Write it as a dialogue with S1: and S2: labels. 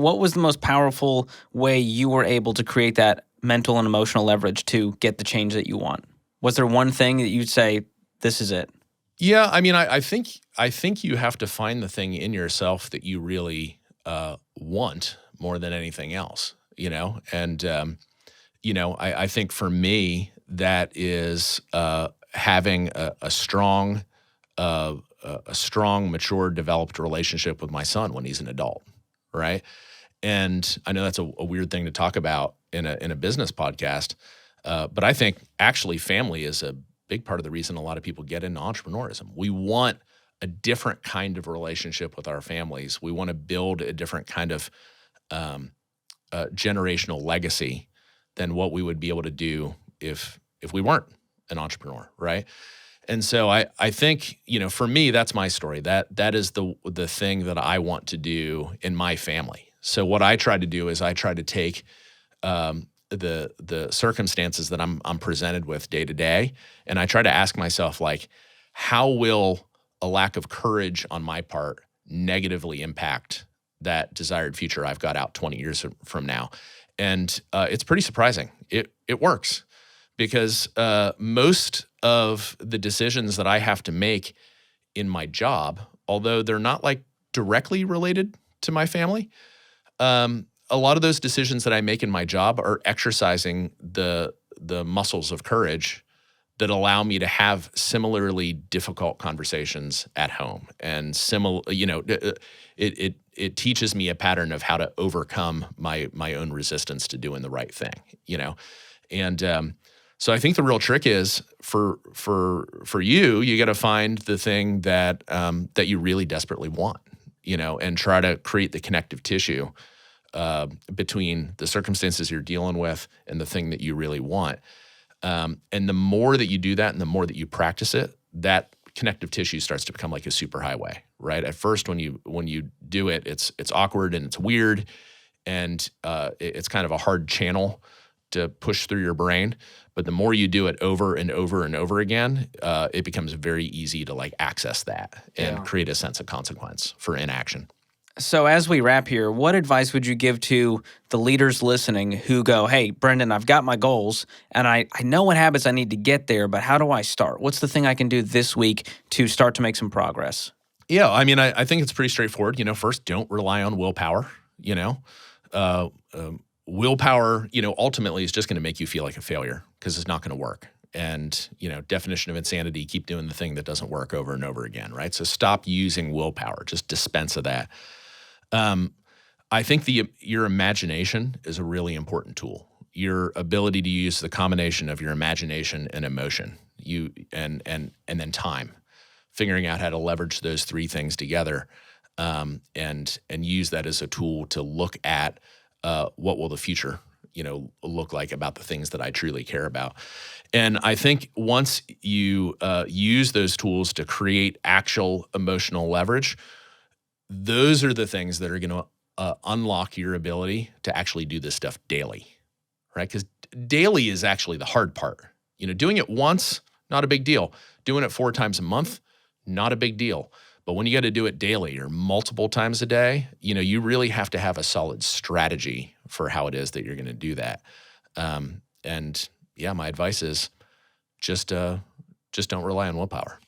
S1: what was the most powerful way you were able to create that mental and emotional leverage to get the change that you want? Was there one thing that you'd say, this is it?
S2: Yeah, I mean, I think you have to find the thing in yourself that you really want more than anything else, And I think for me that is having a strong, mature, developed relationship with my son when he's an adult, right? And I know that's a weird thing to talk about in a business podcast, but I think actually family is a big part of the reason a lot of people get into entrepreneurism. We want a different kind of relationship with our families. We want to build a different kind of generational legacy than what we would be able to do if we weren't an entrepreneur, right? And so I think, for me, that's my story. That is the thing that I want to do in my family. So what I try to do is I try to take the circumstances that I'm presented with day to day, and I try to ask myself, like, how will a lack of courage on my part negatively impact that desired future I've got out 20 years from now? And it's pretty surprising. It works because most of the decisions that I have to make in my job, although they're not like directly related to my family, a lot of those decisions that I make in my job are exercising the muscles of courage that allow me to have similarly difficult conversations at home. And it teaches me a pattern of how to overcome my own resistance to doing the right thing, And so I think the real trick is for you got to find the thing that you really desperately want, and try to create the connective tissue between the circumstances you're dealing with and the thing that you really want. And the more that you do that and the more that you practice it, that connective tissue starts to become like a superhighway, right? At first, when you do it, it's awkward and it's weird, and it's kind of a hard channel to push through your brain. But the more you do it over and over and over again, it becomes very easy to like access that and create a sense of consequence for inaction.
S1: So as we wrap here, what advice would you give to the leaders listening who go, hey, Brendan, I've got my goals and I know what habits I need to get there, but how do I start? What's the thing I can do this week to start to make some progress?
S2: Yeah, I mean, I think it's pretty straightforward. First, don't rely on willpower. Willpower, ultimately is just going to make you feel like a failure because it's not going to work. And, definition of insanity, keep doing the thing that doesn't work over and over again, right? So stop using willpower, just dispense of that. I think your imagination is a really important tool. Your ability to use the combination of your imagination and emotion, and then time, figuring out how to leverage those three things together, and use that as a tool to look at what will the future, look like about the things that I truly care about. And I think once you use those tools to create actual emotional leverage, those are the things that are going to unlock your ability to actually do this stuff daily, right? Because daily is actually the hard part. Doing it once, not a big deal. Doing it 4 times a month, not a big deal. But when you got to do it daily or multiple times a day, you really have to have a solid strategy for how it is that you're going to do that. And yeah, my advice is just don't rely on willpower.